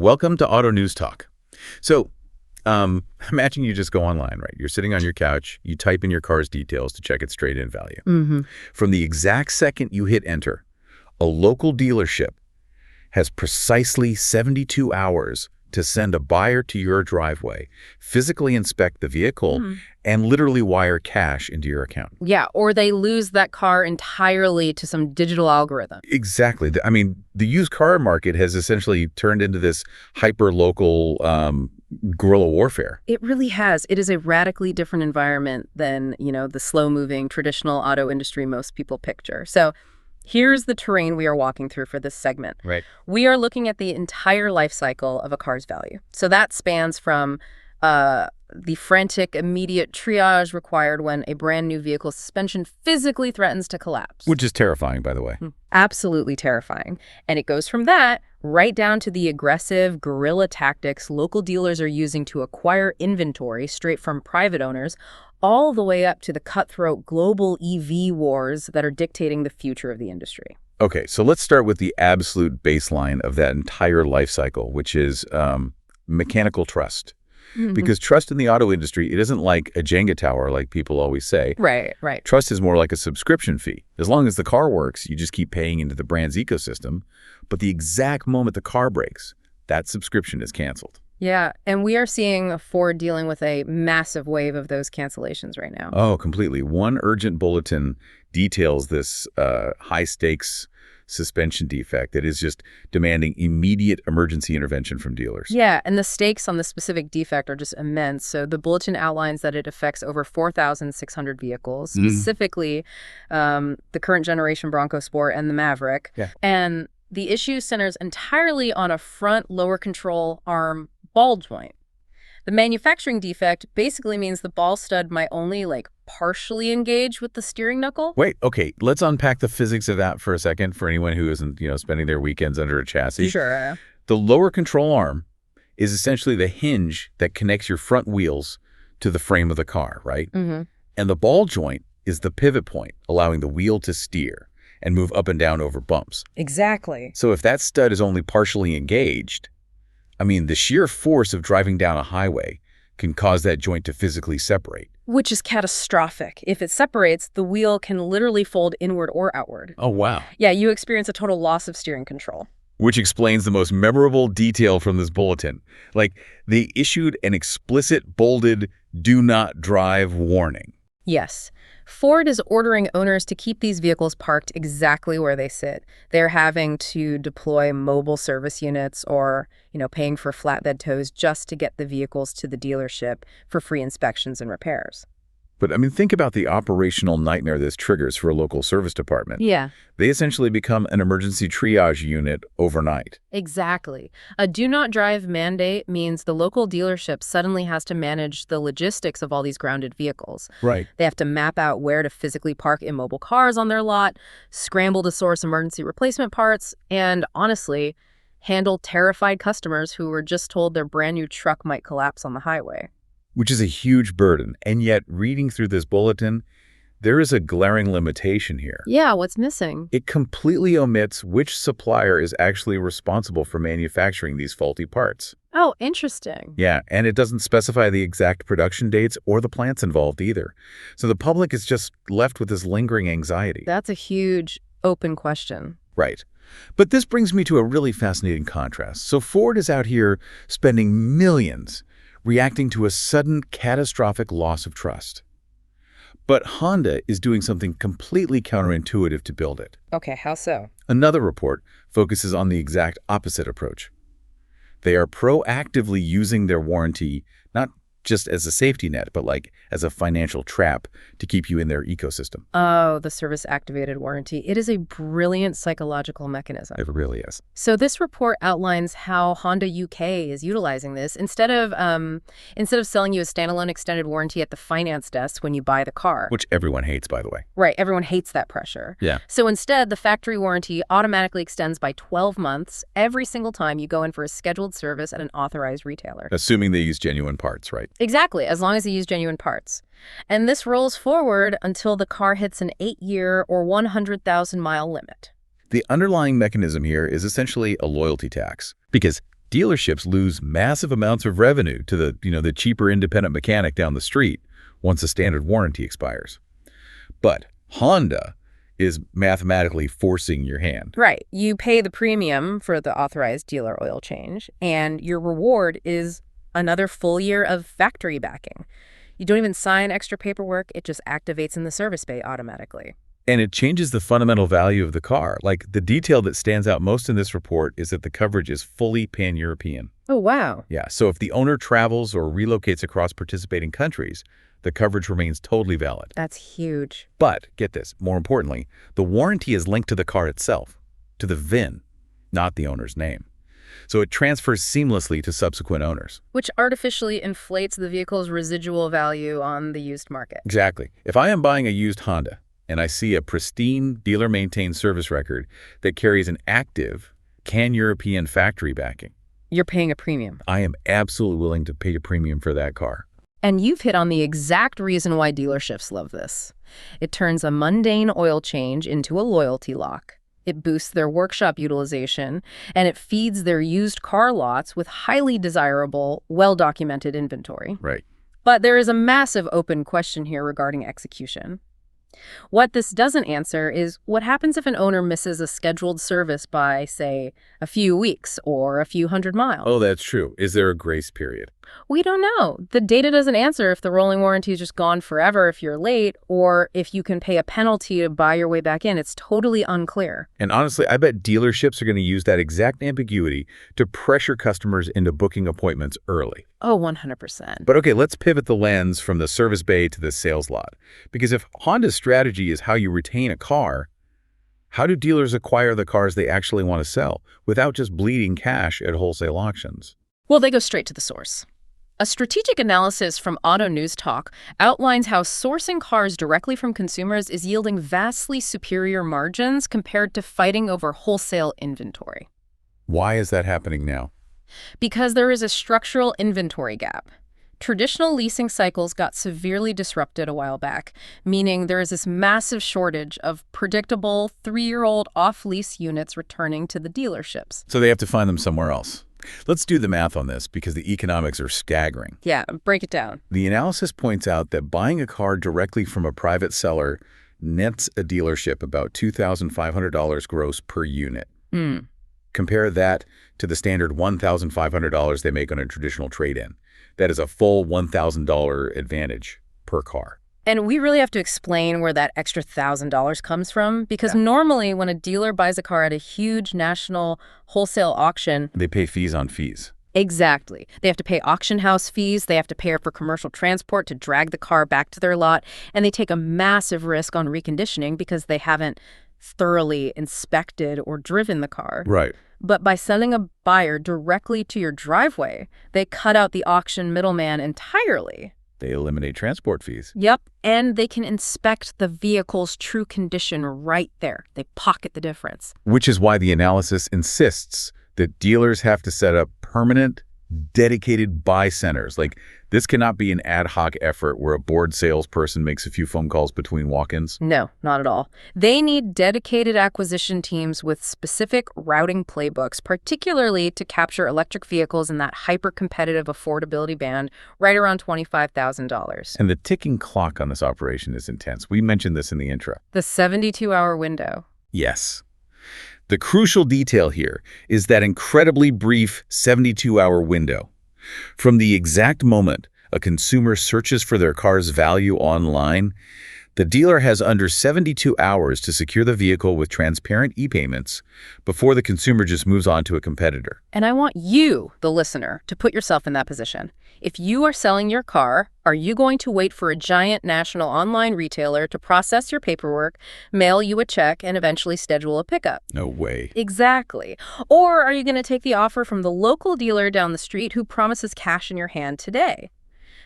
Welcome to Auto News Talk. So, imagine you just go online, right? You're sitting on your couch, you type in your car's details to check its trade-in value. From the exact second you hit enter, a local dealership has precisely 72 hours to send a buyer to your driveway, physically inspect the vehicle, and literally wire cash into your account. Yeah, or they lose that car entirely to some digital algorithm. Exactly. I mean, the used car market has essentially turned into this hyper-local guerrilla warfare. It really has. It is a radically different environment than, the slow-moving traditional auto industry most people picture. So here's the terrain we are walking through for this segment. Right. We are looking at the entire life cycle of a car's value. So that spans from the frantic, immediate triage required when a brand new vehicle suspension physically threatens to collapse. Which is terrifying, by the way. Absolutely terrifying. And it goes from that right down to the aggressive guerrilla tactics local dealers are using to acquire inventory straight from private owners, all the way up to the cutthroat global EV wars that are dictating the future of the industry. Okay, so let's start with the absolute baseline of that entire life cycle, which is mechanical trust. Because trust in the auto industry, it isn't like a Jenga tower like people always say. Right. Trust is more like a subscription fee. As long as the car works, you just keep paying into the brand's ecosystem. But the exact moment the car breaks, that subscription is canceled. Yeah, and we are seeing Ford dealing with a massive wave of those cancellations right now. Oh, completely. One urgent bulletin details this high-stakes suspension defect that is just demanding immediate emergency intervention from dealers. Yeah, and the stakes on the specific defect are just immense. So the bulletin outlines that it affects over 4,600 vehicles, specifically the current generation Bronco Sport and the Maverick. Yeah. And the issue centers entirely on a front lower control arm ball joint. The manufacturing defect basically means the ball stud might only partially engage with the steering knuckle. Wait, okay, let's unpack the physics of that for a second for anyone who isn't, spending their weekends under a chassis. Sure. The lower control arm is essentially the hinge that connects your front wheels to the frame of the car, right? And the ball joint is the pivot point, allowing the wheel to steer and move up and down over bumps. Exactly. So if that stud is only partially engaged, the sheer force of driving down a highway can cause that joint to physically separate. Which is catastrophic. If it separates, the wheel can literally fold inward or outward. Oh, wow. Yeah, you experience a total loss of steering control. Which explains the most memorable detail from this bulletin. They issued an explicit, bolded, do not drive warning. Yes. Ford is ordering owners to keep these vehicles parked exactly where they sit. They're having to deploy mobile service units or, paying for flatbed tows just to get the vehicles to the dealership for free inspections and repairs. But, think about the operational nightmare this triggers for a local service department. Yeah. They essentially become an emergency triage unit overnight. Exactly. A do not drive mandate means the local dealership suddenly has to manage the logistics of all these grounded vehicles. Right. They have to map out where to physically park immobile cars on their lot, scramble to source emergency replacement parts, and honestly, handle terrified customers who were just told their brand new truck might collapse on the highway. Which is a huge burden. And yet, reading through this bulletin, there is a glaring limitation here. Yeah, what's missing? It completely omits which supplier is actually responsible for manufacturing these faulty parts. Oh, interesting. Yeah, and it doesn't specify the exact production dates or the plants involved either. So the public is just left with this lingering anxiety. That's a huge open question. Right. But this brings me to a really fascinating contrast. So Ford is out here spending millions reacting to a sudden catastrophic loss of trust. But Honda is doing something completely counterintuitive to build it. Okay, how so? Another report focuses on the exact opposite approach. They are proactively using their warranty not just as a safety net, but as a financial trap to keep you in their ecosystem. Oh, the service-activated warranty. It is a brilliant psychological mechanism. It really is. So this report outlines how Honda UK is utilizing this. Instead of selling you a standalone extended warranty at the finance desk when you buy the car. Which everyone hates, by the way. Right. Everyone hates that pressure. Yeah. So instead, the factory warranty automatically extends by 12 months every single time you go in for a scheduled service at an authorized retailer. Assuming they use genuine parts, right? Exactly, as long as they use genuine parts. And this rolls forward until the car hits an 8-year or 100,000-mile limit. The underlying mechanism here is essentially a loyalty tax, because Dealerships lose massive amounts of revenue to the cheaper independent mechanic down the street once a standard warranty expires. But Honda is mathematically forcing your hand. Right. You pay the premium for the authorized dealer oil change, and your reward is another full year of factory backing. You don't even sign extra paperwork. It just activates in the service bay automatically. And it changes the fundamental value of the car. Like, the detail that stands out most in this report is that the coverage is fully pan-European. Oh, wow. Yeah, so if the owner travels or relocates across participating countries, the coverage remains totally valid. That's huge. But, get this, more importantly, the warranty is linked to the car itself, to the VIN, not the owner's name. So it transfers seamlessly to subsequent owners. Which artificially inflates the vehicle's residual value on the used market. Exactly. If I am buying a used Honda and I see a pristine dealer-maintained service record that carries an active pan-European factory backing, you're paying a premium. I am absolutely willing to pay a premium for that car. And you've hit on the exact reason why dealerships love this. It turns a mundane oil change into a loyalty lock. It boosts their workshop utilization, and it feeds their used car lots with highly desirable, well-documented inventory. Right. But there is a massive open question here regarding execution. What this doesn't answer is what happens if an owner misses a scheduled service by, say, a few weeks or a few hundred miles? Oh, that's true. Is there a grace period? We don't know. The data doesn't answer if the rolling warranty is just gone forever if you're late, or if you can pay a penalty to buy your way back in. It's totally unclear. And honestly, I bet dealerships are going to use that exact ambiguity to pressure customers into booking appointments early. Oh, 100%. But okay, let's pivot the lens from the service bay to the sales lot. Because if Honda's strategy is how you retain a car, how do dealers acquire the cars they actually want to sell without just bleeding cash at wholesale auctions? Well, they go straight to the source. A strategic analysis from Auto News Talk outlines how sourcing cars directly from consumers is yielding vastly superior margins compared to fighting over wholesale inventory. Why is that happening now? Because there is a structural inventory gap. Traditional leasing cycles got severely disrupted a while back, meaning there is this massive shortage of predictable 3-year-old off-lease units returning to the dealerships. So they have to find them somewhere else. Let's do the math on this because the economics are staggering. Yeah, break it down. The analysis points out that buying a car directly from a private seller nets a dealership about $2,500 gross per unit. Compare that to the standard $1,500 they make on a traditional trade-in. That is a full $1,000 advantage per car. And we really have to explain where that extra $1,000 comes from, because normally when a dealer buys a car at a huge national wholesale auction, they pay fees on fees. Exactly. They have to pay auction house fees, they have to pay for commercial transport to drag the car back to their lot, and they take a massive risk on reconditioning because they haven't thoroughly inspected or driven the car. Right. But by sending a buyer directly to your driveway, they cut out the auction middleman entirely. They eliminate transport fees. Yep, and they can inspect the vehicle's true condition right there. They pocket the difference. Which is why the analysis insists that dealers have to set up permanent, dedicated buy centers. Like, this cannot be an ad hoc effort where a bored salesperson makes a few phone calls between walk-ins. No, not at all. They need dedicated acquisition teams with specific routing playbooks, particularly to capture electric vehicles in that hyper-competitive affordability band right around $25,000. And the ticking clock on this operation is intense. We mentioned this in the intro. The 72-hour window. Yes. The crucial detail here is that incredibly brief 72-hour window. From the exact moment a consumer searches for their car's value online, the dealer has under 72 hours to secure the vehicle with transparent e-payments before the consumer just moves on to a competitor. And I want you, the listener, to put yourself in that position. If you are selling your car, are you going to wait for a giant national online retailer to process your paperwork, mail you a check, and eventually schedule a pickup? No way. Exactly. Or are you going to take the offer from the local dealer down the street who promises cash in your hand today?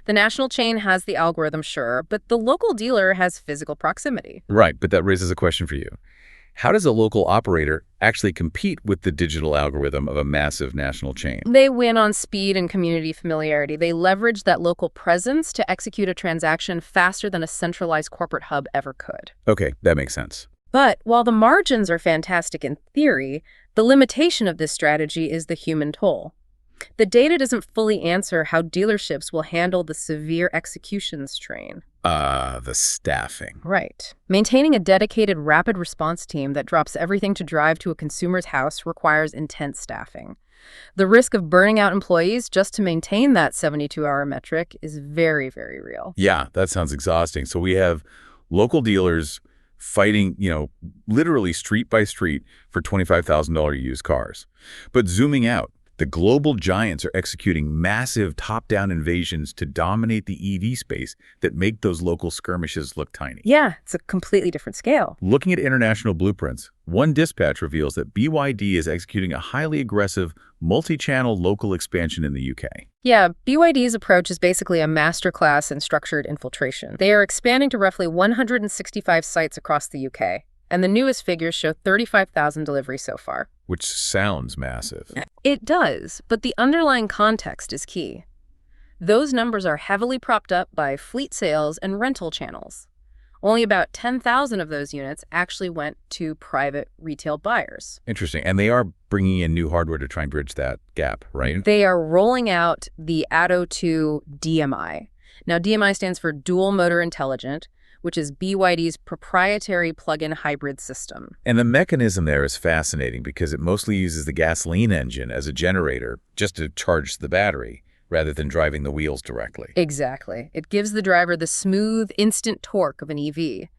The national chain has the algorithm, sure, but the local dealer has physical proximity. Right, but that raises a question for you. How does a local operator actually compete with the digital algorithm of a massive national chain? They win on speed and community familiarity. They leverage that local presence to execute a transaction faster than a centralized corporate hub ever could. Okay, that makes sense. But while the margins are fantastic in theory, the limitation of this strategy is the human toll. The data doesn't fully answer how dealerships will handle the severe execution strain. The staffing. Right. Maintaining a dedicated rapid response team that drops everything to drive to a consumer's house requires intense staffing. The risk of burning out employees just to maintain that 72-hour metric is very, very real. Yeah, that sounds exhausting. So we have local dealers fighting, literally street by street for $25,000 used cars. But zooming out, the global giants are executing massive top-down invasions to dominate the EV space that make those local skirmishes look tiny. Yeah, it's a completely different scale. Looking at international blueprints, one dispatch reveals that BYD is executing a highly aggressive, multi-channel local expansion in the UK. Yeah, BYD's approach is basically a masterclass in structured infiltration. They are expanding to roughly 165 sites across the UK, and the newest figures show 35,000 deliveries so far. Which sounds massive. It does, but the underlying context is key. Those numbers are heavily propped up by fleet sales and rental channels. Only about 10,000 of those units actually went to private retail buyers. Interesting. And they are bringing in new hardware to try and bridge that gap, right? They are rolling out the Atto 2 DMI. Now, DMI stands for Dual Motor Intelligent, which is BYD's proprietary plug-in hybrid system. And the mechanism there is fascinating because it mostly uses the gasoline engine as a generator just to charge the battery, rather than driving the wheels directly. Exactly. It gives the driver the smooth, instant torque of an EV,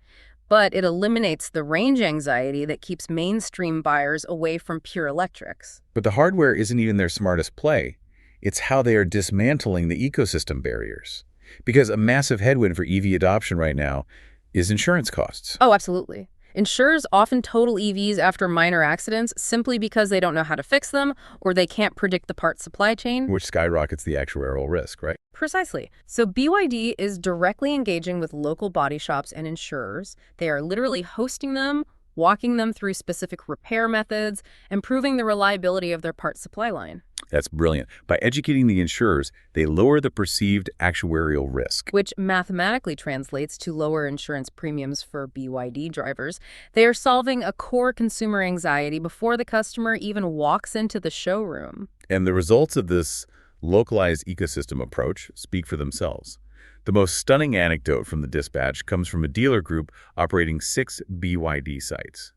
but it eliminates the range anxiety that keeps mainstream buyers away from pure electrics. But the hardware isn't even their smartest play. It's how they are dismantling the ecosystem barriers. Because a massive headwind for EV adoption right now is insurance costs. Oh, absolutely. Insurers often total EVs after minor accidents simply because they don't know how to fix them or they can't predict the part supply chain. Which skyrockets the actuarial risk, right? Precisely. So BYD is directly engaging with local body shops and insurers. They are literally hosting them, walking them through specific repair methods, and proving the reliability of their part supply line. That's brilliant. By educating the insurers, they lower the perceived actuarial risk. Which mathematically translates to lower insurance premiums for BYD drivers. They are solving a core consumer anxiety before the customer even walks into the showroom. And the results of this localized ecosystem approach speak for themselves. The most stunning anecdote from the dispatch comes from a dealer group operating 6 BYD sites.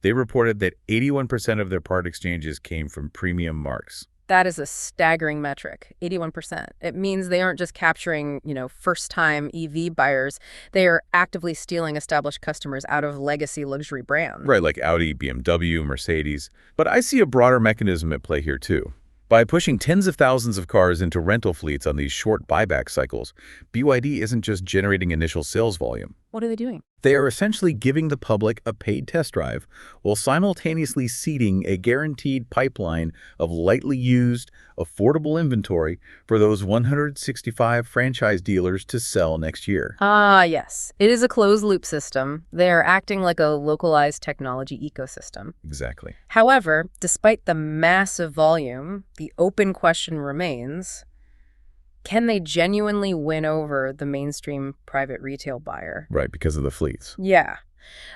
They reported that 81% of their part exchanges came from premium marques. That is a staggering metric, 81%. It means they aren't just capturing, first-time EV buyers. They are actively stealing established customers out of legacy luxury brands. Right, like Audi, BMW, Mercedes. But I see a broader mechanism at play here, too. By pushing tens of thousands of cars into rental fleets on these short buyback cycles, BYD isn't just generating initial sales volume. What are they doing? They are essentially giving the public a paid test drive while simultaneously seeding a guaranteed pipeline of lightly used, affordable inventory for those 165 franchise dealers to sell next year. Ah, yes. It is a closed-loop system. They are acting like a localized technology ecosystem. Exactly. However, despite the massive volume, the open question remains, can they genuinely win over the mainstream private retail buyer? Right, because of the fleets. Yeah.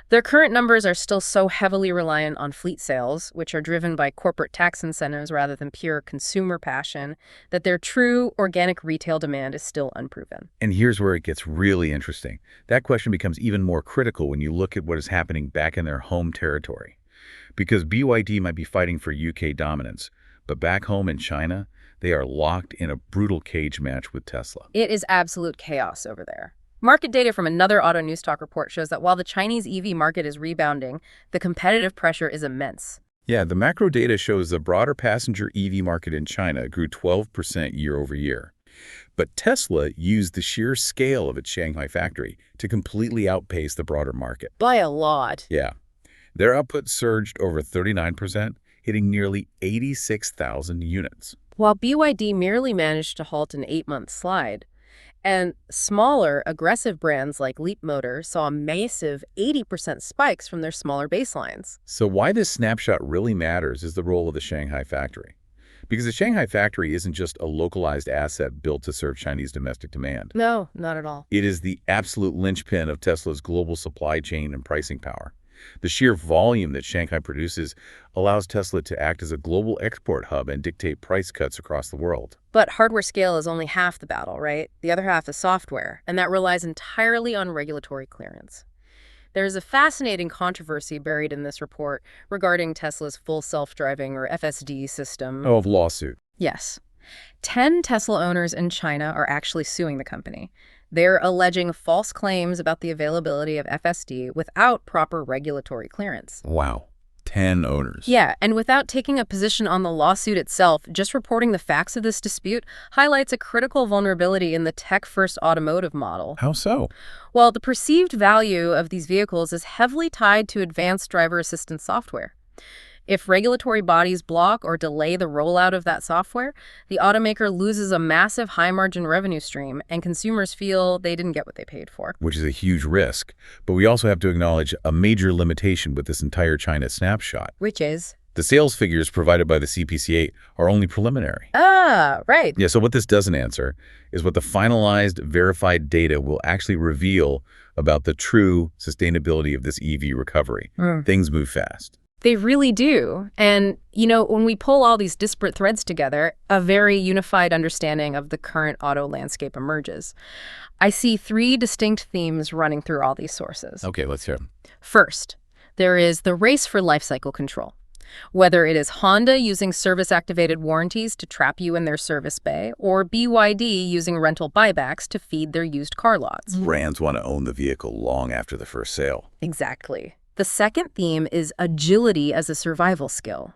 Their current numbers are still so heavily reliant on fleet sales, which are driven by corporate tax incentives rather than pure consumer passion, that their true organic retail demand is still unproven. And here's where it gets really interesting. That question becomes even more critical when you look at what is happening back in their home territory. Because BYD might be fighting for UK dominance, but back home in China, they are locked in a brutal cage match with Tesla. It is absolute chaos over there. Market data from another Auto News Talk report shows that while the Chinese EV market is rebounding, the competitive pressure is immense. Yeah, the macro data shows the broader passenger EV market in China grew 12% year over year. But Tesla used the sheer scale of its Shanghai factory to completely outpace the broader market. By a lot. Yeah. Their output surged over 39%, hitting nearly 86,000 units. While BYD merely managed to halt an 8-month slide, and smaller, aggressive brands like LeapMotor saw massive 80% spikes from their smaller baselines. So why this snapshot really matters is the role of the Shanghai factory. Because the Shanghai factory isn't just a localized asset built to serve Chinese domestic demand. No, not at all. It is the absolute linchpin of Tesla's global supply chain and pricing power. The sheer volume that Shanghai produces allows Tesla to act as a global export hub and dictate price cuts across the world. But hardware scale is only half the battle, right? The other half is software, and that relies entirely on regulatory clearance. There's a fascinating controversy buried in this report regarding Tesla's full self-driving or FSD system. Oh, of lawsuit. Yes. 10 Tesla owners in China are actually suing the company. They're alleging false claims about the availability of FSD without proper regulatory clearance. Wow. 10 owners. Yeah, and without taking a position on the lawsuit itself, just reporting the facts of this dispute highlights a critical vulnerability in the tech-first automotive model. How so? Well, the perceived value of these vehicles is heavily tied to advanced driver assistance software. If regulatory bodies block or delay the rollout of that software, the automaker loses a massive high-margin revenue stream, and consumers feel they didn't get what they paid for. Which is a huge risk. But we also have to acknowledge a major limitation with this entire China snapshot. Which is? The sales figures provided by the CPCA are only preliminary. Ah, right. Yeah, so what this doesn't answer is what the finalized, verified data will actually reveal about the true sustainability of this EV recovery. Things move fast. They really do. And, when we pull all these disparate threads together, a very unified understanding of the current auto landscape emerges. I see 3 distinct themes running through all these sources. Okay, let's hear them. First, there is the race for life cycle control. Whether it is Honda using service-activated warranties to trap you in their service bay, or BYD using rental buybacks to feed their used car lots. Brands want to own the vehicle long after the first sale. Exactly. The second theme is agility as a survival skill.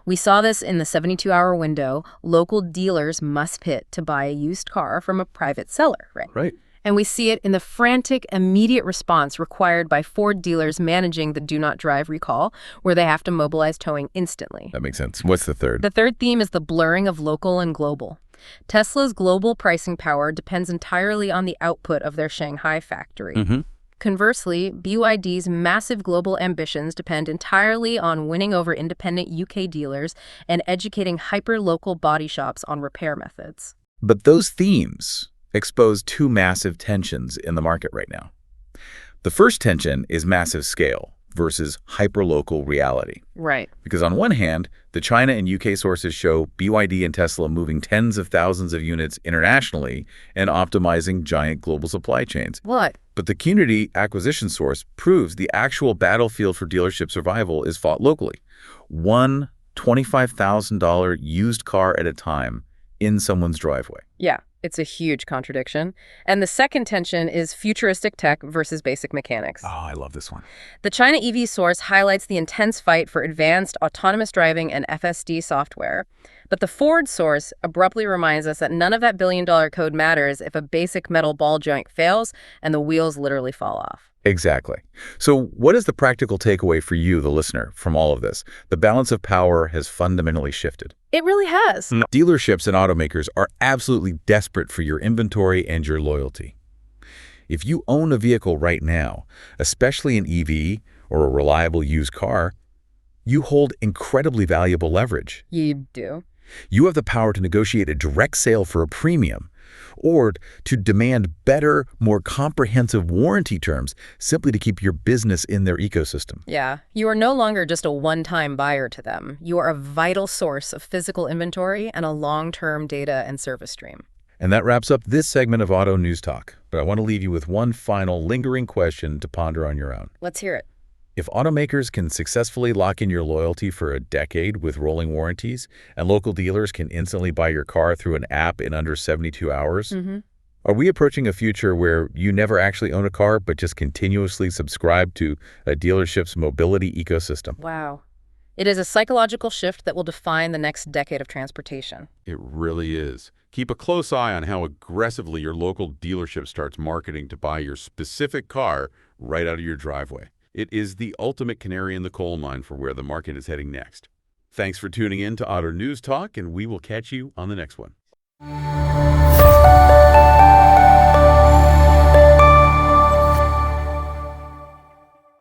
We saw this in the 72-hour window. Local dealers must pit to buy a used car from a private seller, right? Right. And we see it in the frantic, immediate response required by Ford dealers managing the do not drive recall, where they have to mobilize towing instantly. That makes sense. What's the third? The third theme is the blurring of local and global. Tesla's global pricing power depends entirely on the output of their Shanghai factory. Conversely, BYD's massive global ambitions depend entirely on winning over independent UK dealers and educating hyper-local body shops on repair methods. But those themes expose 2 massive tensions in the market right now. The first tension is massive scale versus hyper-local reality. Right. Because on one hand, the China and UK sources show BYD and Tesla moving tens of thousands of units internationally and optimizing giant global supply chains. What? But the community acquisition source proves the actual battlefield for dealership survival is fought locally. One $25,000 used car at a time in someone's driveway. Yeah, it's a huge contradiction. And the second tension is futuristic tech versus basic mechanics. Oh, I love this one. The China EV source highlights the intense fight for advanced autonomous driving and FSD software. But the Ford source abruptly reminds us that none of that billion-dollar code matters if a basic metal ball joint fails and the wheels literally fall off. Exactly. So what is the practical takeaway for you, the listener, from all of this? The balance of power has fundamentally shifted. It really has. Dealerships and automakers are absolutely desperate for your inventory and your loyalty. If you own a vehicle right now, especially an EV or a reliable used car, you hold incredibly valuable leverage. You do. You have the power to negotiate a direct sale for a premium or to demand better, more comprehensive warranty terms simply to keep your business in their ecosystem. Yeah, you are no longer just a one-time buyer to them. You are a vital source of physical inventory and a long-term data and service stream. And that wraps up this segment of Auto News Talk. But I want to leave you with one final lingering question to ponder on your own. Let's hear it. If automakers can successfully lock in your loyalty for a decade with rolling warranties, and local dealers can instantly buy your car through an app in under 72 hours, are we approaching a future where you never actually own a car but just continuously subscribe to a dealership's mobility ecosystem? Wow. It is a psychological shift that will define the next decade of transportation. It really is. Keep a close eye on how aggressively your local dealership starts marketing to buy your specific car right out of your driveway. It is the ultimate canary in the coal mine for where the market is heading next. Thanks for tuning in to Auto News Talk, and we will catch you on the next one.